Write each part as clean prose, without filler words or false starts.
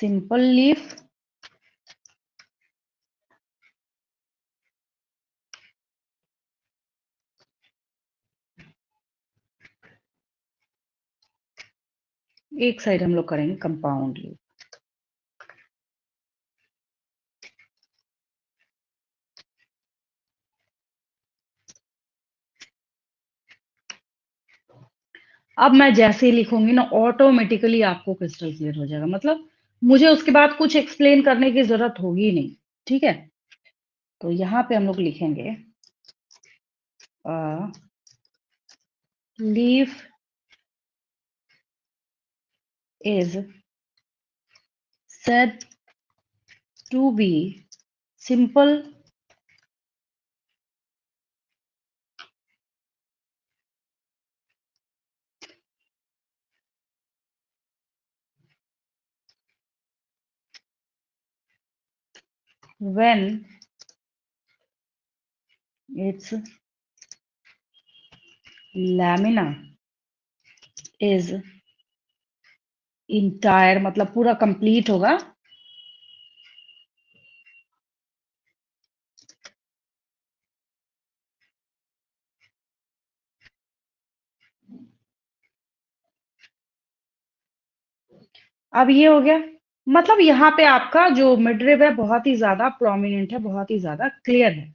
Simple leaf, एक side हम लोग करेंगे कंपाउंड लीफ। अब मैं जैसे ही लिखूंगी ना, ऑटोमेटिकली आपको क्रिस्टल क्लियर हो जाएगा। मतलब मुझे उसके बाद कुछ एक्सप्लेन करने की जरूरत होगी नहीं। ठीक है, तो यहाँ पे हम लोग लिखेंगे leaf is said to be simple when its lamina is entire, मतलब पूरा कंप्लीट होगा। अब ये हो गया, मतलब यहाँ पे आपका जो मिडरिब है बहुत ही ज्यादा प्रोमिनेंट है, बहुत ही ज्यादा क्लियर है।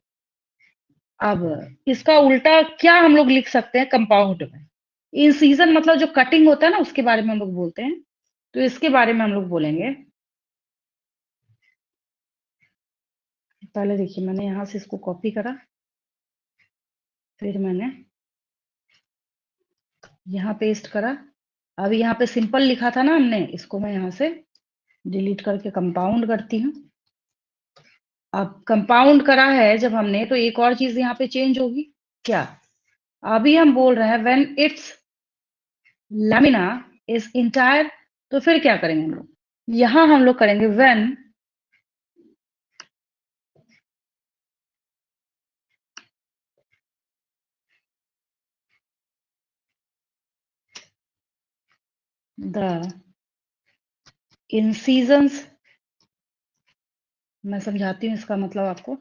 अब इसका उल्टा क्या हम लोग लिख सकते हैं कंपाउंड में? इंसीजन मतलब जो कटिंग होता है ना, उसके बारे में हम लोग बोलते हैं। तो इसके बारे में हम लोग बोलेंगे, पहले देखिए मैंने यहां से इसको कॉपी करा, फिर मैंने यहाँ पेस्ट करा। अब यहाँ पे सिंपल लिखा था ना हमने, इसको मैं यहाँ से डिलीट करके कंपाउंड करती हूँ। अब कंपाउंड करा है जब हमने, तो एक और चीज यहाँ पे चेंज होगी क्या? अभी हम बोल रहे हैं when it's lamina is entire, तो फिर क्या करेंगे हम लोग? यहाँ हम लोग करेंगे व्हेन द इंसीजंस, मैं समझाती हूँ इसका मतलब आपको।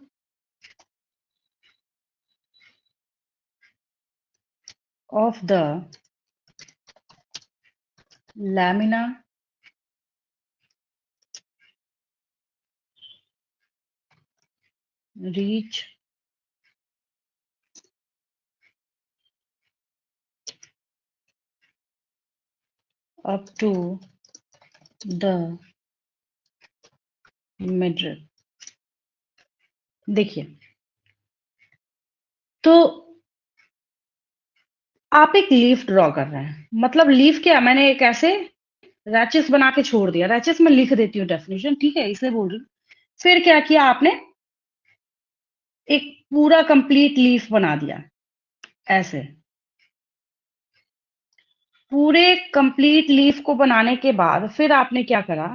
Of the lamina reach up to the midrib. देखिए, तो आप एक लीफ ड्रॉ कर रहे हैं, मतलब लीफ क्या, मैंने एक ऐसे रैचेस बना के छोड़ दिया। रैचेस में लिख देती हूँ डेफिनेशन, ठीक है, इसलिए बोल रही हूँ। फिर क्या किया आपने? एक पूरा कंप्लीट लीफ बना दिया ऐसे। पूरे कंप्लीट लीफ को बनाने के बाद फिर आपने क्या करा?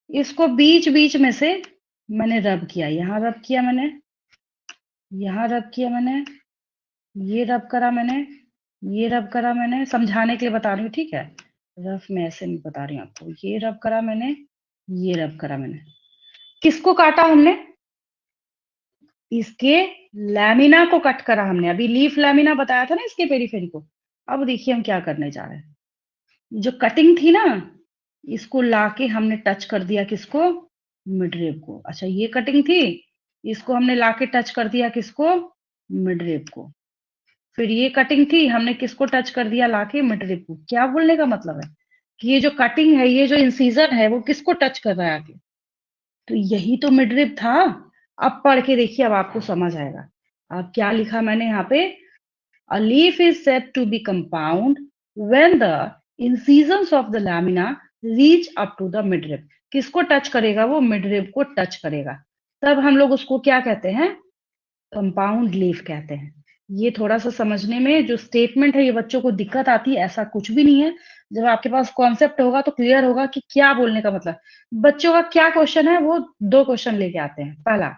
इसको बीच बीच में से मैंने रब किया, यहाँ रब किया मैंने, यहाँ रब किया मैंने, ये रब करा मैंने, ये रब करा मैंने, समझाने के लिए बता रही हूँ, ठीक है। रफ में ऐसे नहीं बता रही हूँ आपको, ये रब करा मैंने, ये रब करा मैंने। किसको काटा हमने? इसके लैमिना को कट करा हमने। अभी लीफ लैमिना बताया था ना इसके पेरीफेरी को। अब देखिए हम क्या करने जा रहे हैं। जो कटिंग थी ना, इसको लाके हमने टच कर दिया किसको? मिडरिब को। अच्छा, ये कटिंग थी, इसको हमने लाके टच कर दिया किसको? मिडरिब को। फिर ये कटिंग थी, हमने किसको टच कर दिया? लाके मिडरिब को। क्या बोलने का मतलब है कि ये जो कटिंग है, ये जो इंसीजन है, वो किसको टच कर रहा है आगे? तो यही तो मिडरिब था। अब पढ़ के देखिए, अब आपको समझ आएगा। अब क्या लिखा मैंने यहाँ पे? A leaf is said to be compound when the incisions of the lamina reach up to the midrib। किसको टच करेगा? वो मिडरिब को टच करेगा। तब हम लोग उसको क्या कहते हैं? कंपाउंड लीफ कहते हैं। ये थोड़ा सा समझने में जो स्टेटमेंट है, ये बच्चों को दिक्कत आती है, ऐसा कुछ भी नहीं है। जब आपके पास कॉन्सेप्ट होगा तो क्लियर होगा कि क्या बोलने का मतलब। बच्चों का क्या क्वेश्चन है, वो दो क्वेश्चन लेके आते हैं। पहला,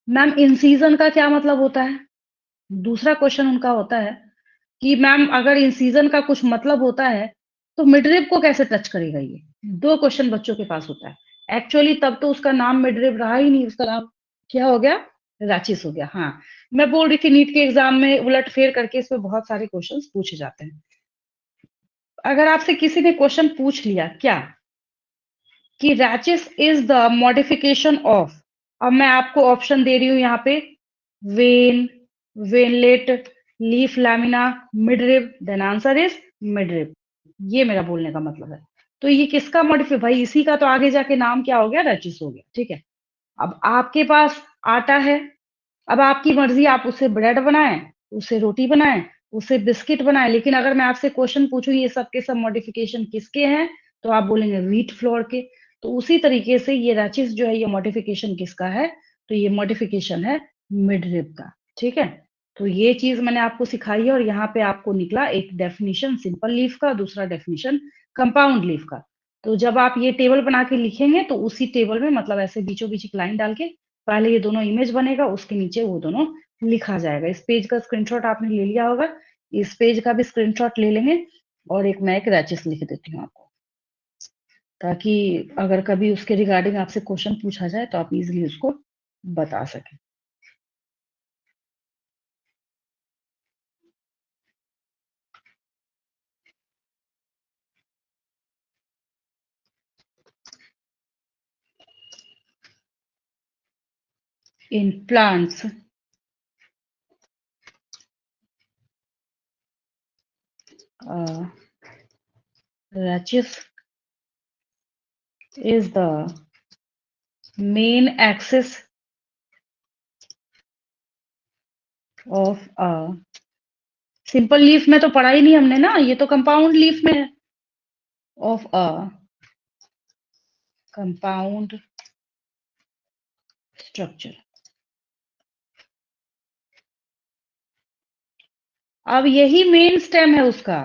मैम इंसीजन का क्या मतलब होता है? दूसरा क्वेश्चन उनका होता है कि मैम अगर इंसीजन का कुछ मतलब होता है तो मिडरिब को कैसे टच करेगा ये? 2 क्वेश्चन बच्चों के पास होता है। एक्चुअली तब तो उसका नाम मिडरिव रहा ही नहीं, उसका नाम क्या हो गया? राचिस हो गया। हाँ, मैं बोल रही थी नीट के एग्जाम में उलट-फेर करके इसमें बहुत सारे क्वेश्चंस पूछे जाते हैं। अगर आपसे किसी ने क्वेश्चन पूछ लिया क्या कि rachis is the modification of, अब मैं आपको ऑप्शन दे रही हूँ यहाँ पे, vein, veinlet, leaf lamina, midrib, then answer is midrib. ये मेरा बोलने का मतलब है। तो ये किसका मॉडिफाई, भाई इसी का तो आगे जाके नाम क्या हो गया? रैचिस हो गया। ठीक है, अब आपके पास आटा है, अब आपकी मर्जी, आप उससे ब्रेड बनाएं, उससे रोटी बनाएं, उससे बिस्किट बनाएं, लेकिन अगर मैं आपसे क्वेश्चन पूछूं ये सब के सब मॉडिफिकेशन किसके हैं, तो आप बोलेंगे व्हीट फ्लोर के। तो उसी तरीके से ये रैचिस जो है ये मॉडिफिकेशन किसका है? तो ये मॉडिफिकेशन है मिडरिब का। ठीक है, तो ये चीज मैंने आपको सिखाई है, और यहाँ पे आपको निकला एक डेफिनेशन सिंपल लीफ का, दूसरा डेफिनेशन कंपाउंड लीफ का। तो जब आप ये टेबल बना के लिखेंगे तो उसी टेबल में मतलब ऐसे बीचों बीच एक लाइन डाल के पहले ये दोनों इमेज बनेगा, उसके नीचे वो दोनों लिखा जाएगा। इस पेज का स्क्रीनशॉट आपने ले लिया होगा, इस पेज का भी स्क्रीनशॉट ले लेंगे, और एक मैं एक रैचिस लिख देती हूँ आपको, ताकि अगर कभी उसके रिगार्डिंग आपसे क्वेश्चन पूछा जाए तो आप इजीली उसको बता सकें। In plants rachis is the main axis of a simple leaf में तो पढ़ा ही नहीं हमने ना, ये तो कंपाउंड लीफ में है, ऑफ अ कंपाउंड स्ट्रक्चर। अब यही मेन स्टेम है उसका,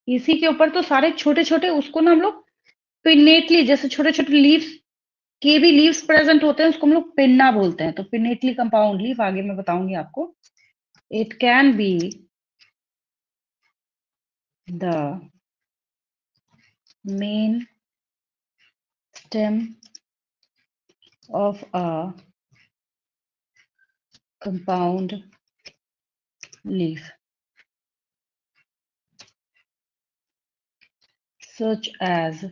इसी के ऊपर तो सारे छोटे छोटे उसको ना हम लोग पिनेटली, जैसे छोटे छोटे लीव्स के भी लीव्स प्रेजेंट होते हैं, उसको हम लोग पिन्ना बोलते हैं। तो पिनेटली कंपाउंड लीफ आगे मैं बताऊंगी आपको। It can be the main stem of a compound leaf such as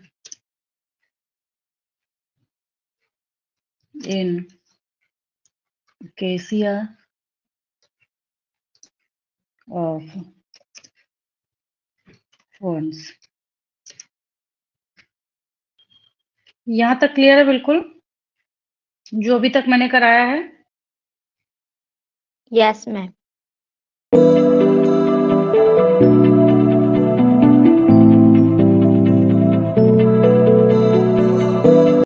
in acacia of ferns। यहां तक क्लियर है बिल्कुल, जो अभी तक मैंने कराया है? Yes ma'am.